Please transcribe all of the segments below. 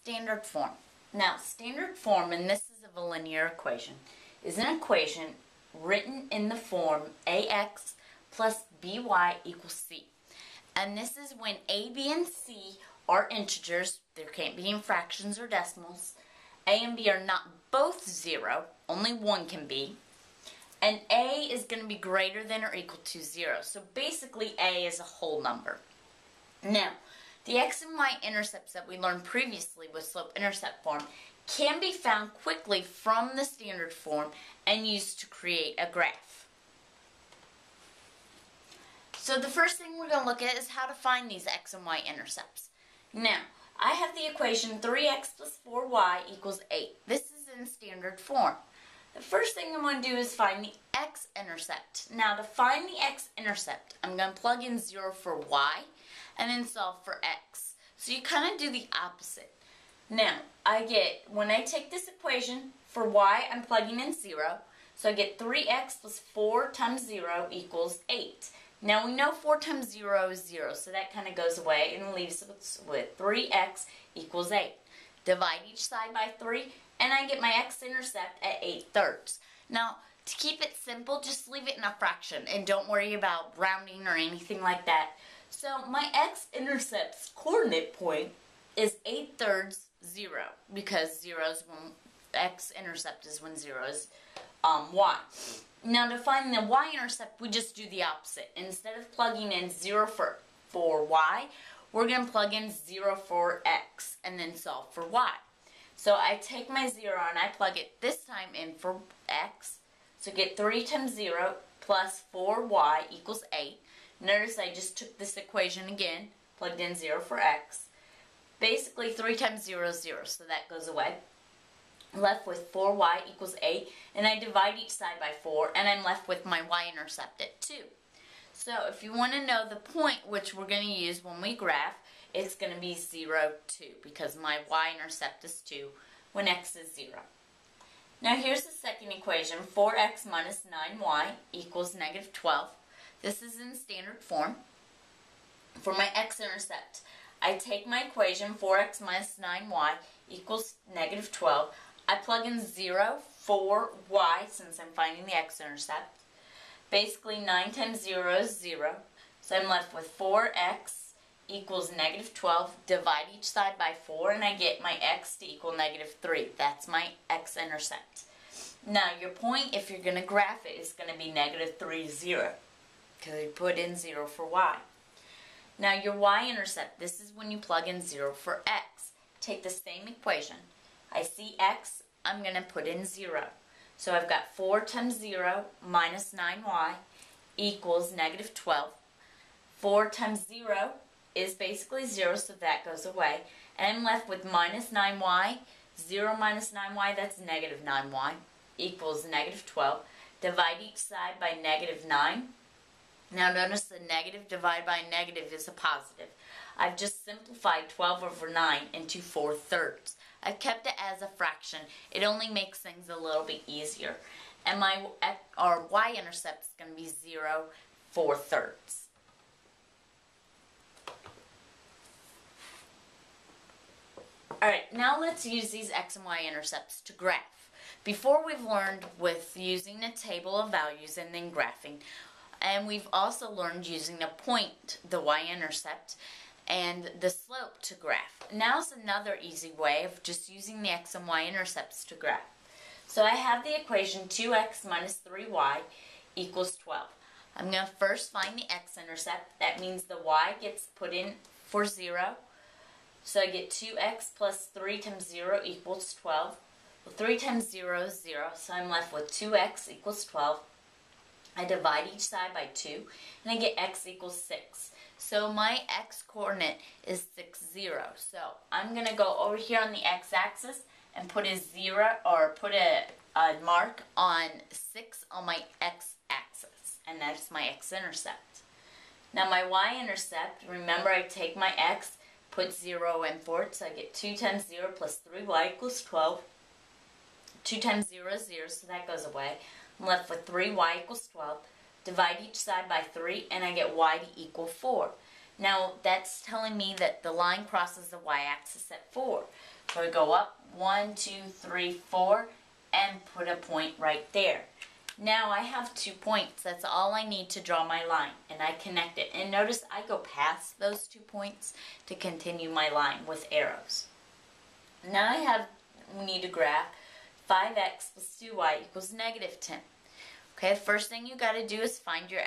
Standard form. Now, standard form, and this is of a linear equation, is an equation written in the form ax plus by equals c. And this is when a, b, and c are integers. There can't be in fractions or decimals. A and b are not both 0. Only one can be. And a is going to be greater than or equal to 0. So basically a is a whole number. Now, the x and y-intercepts that we learned previously with slope-intercept form can be found quickly from the standard form and used to create a graph. So the first thing we're going to look at is how to find these x and y-intercepts. Now, I have the equation 3x plus 4y equals 8. This is in standard form. The first thing I'm going to do is find the x-intercept. Now, to find the x-intercept, I'm going to plug in 0 for y and then solve for x. So you kind of do the opposite. Now, when I take this equation, for y, I'm plugging in 0. So I get 3x plus 4 times 0 equals 8. Now, we know 4 times 0 is 0, so that kind of goes away and leaves us with 3x equals 8. Divide each side by 3, and I get my x-intercept at 8/3. Now, to keep it simple, just leave it in a fraction, and don't worry about rounding or anything like that. So my x-intercept's coordinate point is 8/3 0, because 0 is when x-intercept is when 0 is y. Now to find the y-intercept, we just do the opposite. Instead of plugging in 0 for y, we're going to plug in 0 for x and then solve for y. So I take my 0 and I plug it this time in for x. So get 3 times 0 plus 4y equals 8. Notice I just took this equation again, plugged in 0 for x. Basically 3 times 0 is 0, so that goes away. I'm left with 4y equals 8, and I divide each side by 4, and I'm left with my y-intercept at 2. So if you want to know the point which we're going to use when we graph, it's going to be 0, 2, because my y-intercept is 2 when x is 0. Now here's the second equation, 4x minus 9y equals negative 12. This is in standard form. For my x-intercept, I take my equation 4x minus 9y equals negative 12. I plug in 0 for y since I'm finding the x-intercept. Basically 9 times 0 is 0. So I'm left with 4x equals negative 12. Divide each side by 4 and I get my x to equal negative 3. That's my x-intercept. Now your point, if you're going to graph it, is going to be negative 3, 0. Because you put in 0 for y. Now your y-intercept, this is when you plug in 0 for x. Take the same equation. I see x, I'm going to put in 0. So I've got 4 times 0 minus 9y equals negative 12. 4 times 0 is basically 0, so that goes away. And I'm left with minus 9y. 0 minus 9y, that's negative 9y, equals negative 12. Divide each side by negative 9. Now notice the negative divided by negative is a positive. I've just simplified 12 over 9 into 4/3. I've kept it as a fraction. It only makes things a little bit easier. And my y-intercept is going to be 0, 4/3. Alright, now let's use these x and y-intercepts to graph. Before we've learned with using a table of values and then graphing. And we've also learned using a point, the y-intercept, and the slope to graph. Now is another easy way of just using the x and y-intercepts to graph. So I have the equation 2x minus 3y equals 12. I'm going to first find the x-intercept. That means the y gets put in for 0. So I get 2x plus 3 times 0 equals 12. Well, 3 times 0 is 0, so I'm left with 2x equals 12. I divide each side by 2, and I get x equals 6. So my x-coordinate is 6, 0. So I'm going to go over here on the x-axis and put a 0, or put a mark on 6 on my x-axis, and that's my x-intercept. Now my y-intercept, remember I take my x, put 0 in for it, so I get 2 times 0 plus 3y equals 12. 2 times 0 is 0, so that goes away. I'm left with 3y equals 12. Divide each side by 3, and I get y to equal 4. Now that's telling me that the line crosses the y-axis at 4. So I go up 1, 2, 3, 4 and put a point right there. Now I have 2 points. That's all I need to draw my line, and I connect it. And notice I go past those 2 points to continue my line with arrows. Now we need to graph 5x plus 2y equals negative 10. Okay, first thing you got to do is find your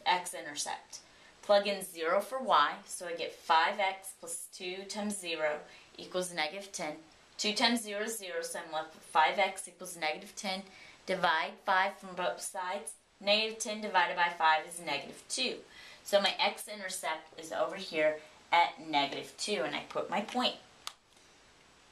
x-intercept. Plug in 0 for y, so I get 5x plus 2 times 0 equals negative 10. 2 times 0 is 0, so I'm left with 5x equals negative 10. Divide 5 from both sides. Negative 10 divided by 5 is negative 2. So my x-intercept is over here at negative 2, and I put my point.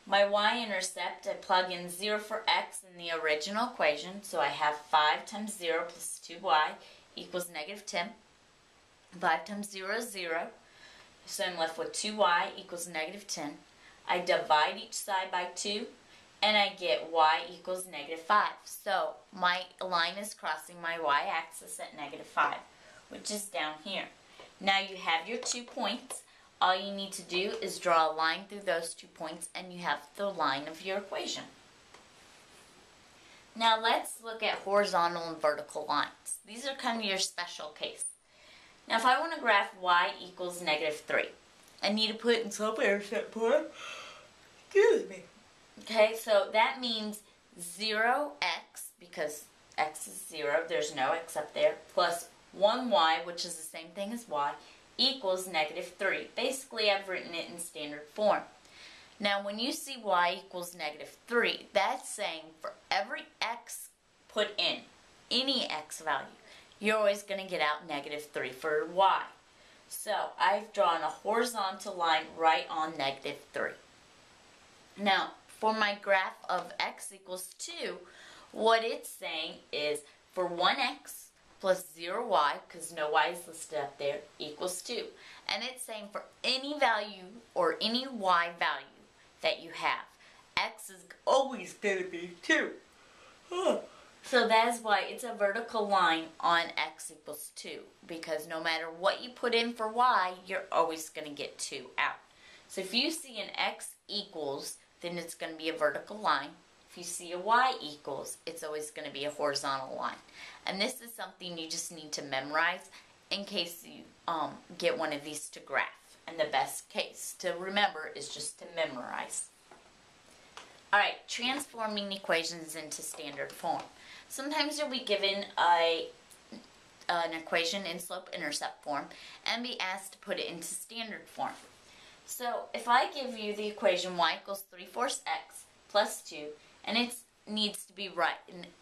My y-intercept, I plug in 0 for x in the original equation, so I have 5 times 0 plus 2y equals negative 10. 5 times 0 is 0, so I'm left with 2y equals negative 10. I divide each side by 2, and I get y equals negative 5. So my line is crossing my y-axis at negative 5, which is down here. Now you have your 2 points. All you need to do is draw a line through those 2 points, and you have the line of your equation. Now let's look at horizontal and vertical lines. These are kind of your special case. Now if I want to graph y equals negative 3, I need to put it in slope-intercept form. Excuse me. Okay, so that means 0x, because x is 0, there's no x up there, plus 1y, which is the same thing as y, equals negative 3. Basically, I've written it in standard form. Now, when you see y equals negative 3, that's saying for every x put in, any x value, you're always going to get out negative 3 for y. So, I've drawn a horizontal line right on negative 3. Now, for my graph of x equals 2, what it's saying is for 1x plus 0y, because no y is listed up there, equals 2. And it's saying for any value or any y value that you have, x is always going to be 2. So that's why it's a vertical line on x equals 2, because no matter what you put in for y, you're always going to get 2 out. So if you see an x equals, then it's going to be a vertical line. If you see a y equals, it's always going to be a horizontal line. And this is something you just need to memorize in case you get one of these to graph. And the best case to remember is just to memorize. Alright, transforming equations into standard form. Sometimes you'll be given an equation in slope-intercept form and be asked to put it into standard form. So if I give you the equation y equals 3/4 x plus 2, and it needs to be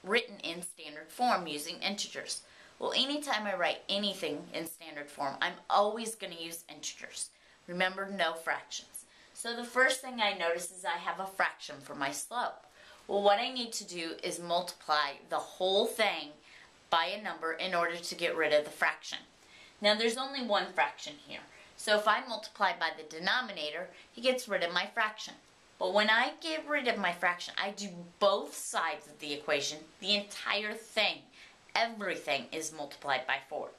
written in standard form using integers. Well, anytime I write anything in standard form, I'm always going to use integers. Remember, no fractions. So the first thing I notice is I have a fraction for my slope. Well, what I need to do is multiply the whole thing by a number in order to get rid of the fraction. Now, there's only one fraction here. So if I multiply by the denominator, it gets rid of my fraction. But when I get rid of my fraction, I do both sides of the equation, the entire thing. Everything is multiplied by 4.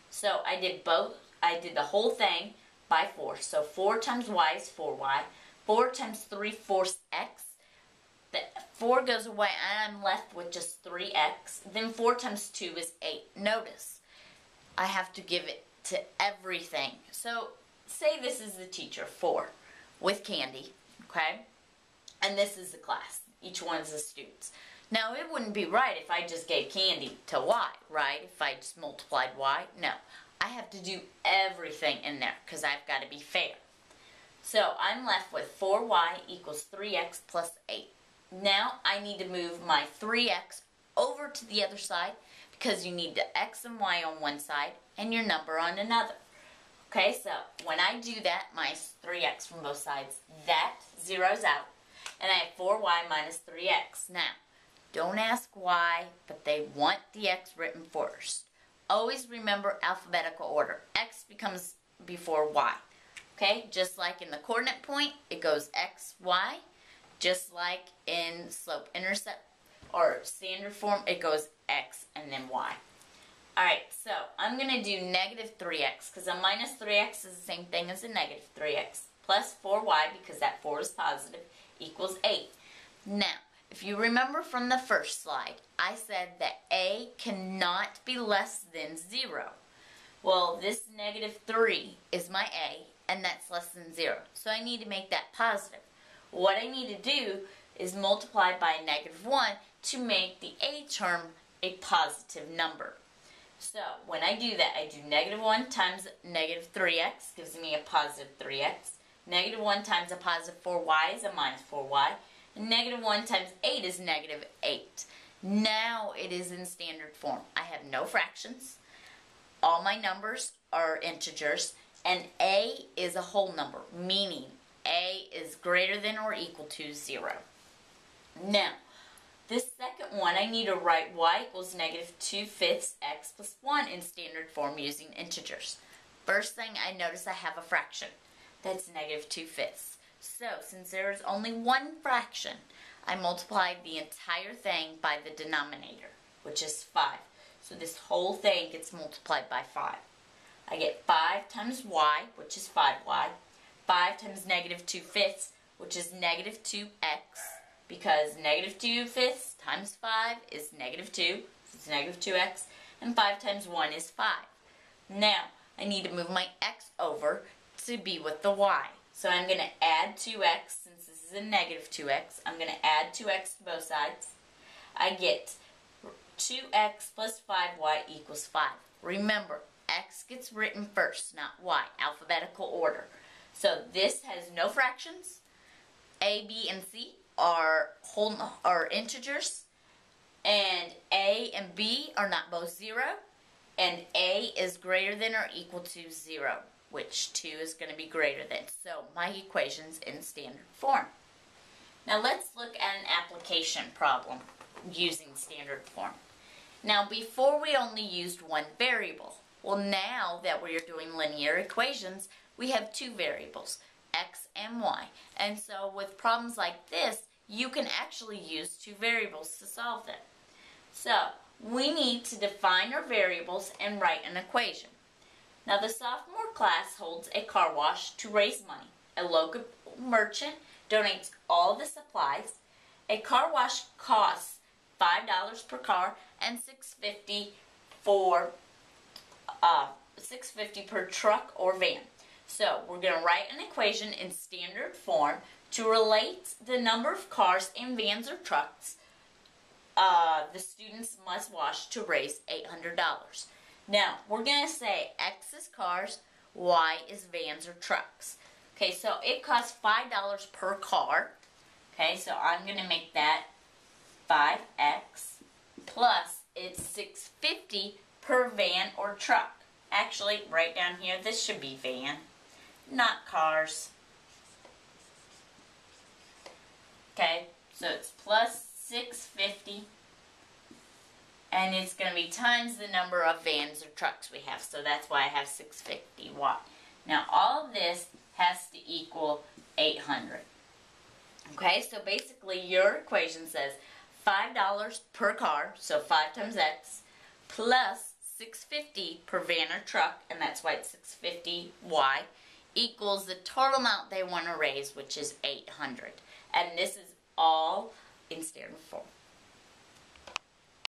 So I did the whole thing by 4. So 4 times y is 4y. 4 times 3/4 x. The 4 goes away and I'm left with just 3x. Then 4 times 2 is 8. Notice, I have to give it to everything. So say this is the teacher, 4, with candy, okay? And this is the class. Each one is the students. Now, it wouldn't be right if I just gave candy to y, right? If I just multiplied y. No, I have to do everything in there because I've got to be fair. So I'm left with 4y equals 3x plus 8. Now I need to move my 3x over to the other side because you need the x and y on one side and your number on another. Okay, so when I do that, my 3x from both sides, that zeroes out. And I have 4y minus 3x. Now, don't ask why, but they want the x written first. Always remember alphabetical order. X becomes before y. Okay, just like in the coordinate point, it goes x, y. Just like in slope-intercept or standard form, it goes x and then y. Alright, so I'm going to do negative 3x because a minus 3x is the same thing as a negative 3x plus 4y because that 4 is positive equals 8. Now, if you remember from the first slide, I said that a cannot be less than 0. Well, this negative 3 is my a, and that's less than 0. So I need to make that positive. What I need to do is multiply by a negative 1 to make the a term a positive number. So when I do that, I do negative 1 times negative 3x, gives me a positive 3x. Negative 1 times a positive 4y is a minus 4y. And negative 1 times 8 is negative 8. Now it is in standard form. I have no fractions. All my numbers are integers. And a is a whole number, meaning a is greater than or equal to 0. Now, this second one, I need to write y equals negative 2/5 x plus 1 in standard form using integers. First thing I notice I have a fraction. That's negative 2/5. So, since there is only one fraction, I multiply the entire thing by the denominator, which is 5. So this whole thing gets multiplied by 5. I get 5 times y, which is 5y. 5 times negative 2/5, which is negative 2x. Because negative 2/5 times 5 is negative 2, so it's negative 2x, and 5 times 1 is 5. Now, I need to move my x over to be with the y. So I'm going to add 2x, since this is a negative 2x, I'm going to add 2x to both sides. I get 2x plus 5y equals 5. Remember, x gets written first, not y, alphabetical order. So this has no fractions. A, B, and C are integers, and a and b are not both 0, and a is greater than or equal to 0, which 2 is going to be greater than. So my equation's in standard form. Now let's look at an application problem using standard form. Now before we only used one variable. Well, now that we are doing linear equations, we have two variables, x and y. And so with problems like this, you can actually use two variables to solve them. So we need to define our variables and write an equation. Now the sophomore class holds a car wash to raise money. A local merchant donates all the supplies. A car wash costs $5 per car and $6.50 per truck or van. So we're going to write an equation in standard form to relate the number of cars and vans or trucks the students must wash to raise $800. Now, we're going to say X is cars, Y is vans or trucks. Okay, so it costs $5 per car. Okay, so I'm going to make that 5X plus it's $6.50 per van or truck. Actually, right down here, this should be van, not cars. Okay, so it's plus $6.50, and it's going to be times the number of vans or trucks we have. So that's why I have $6.50Y. Now all of this has to equal 800. Okay, so basically your equation says $5 per car, so 5 times X, plus $6.50 per van or truck, and that's why it's $6.50Y, equals the total amount they want to raise, which is 800. And this is all in standard form.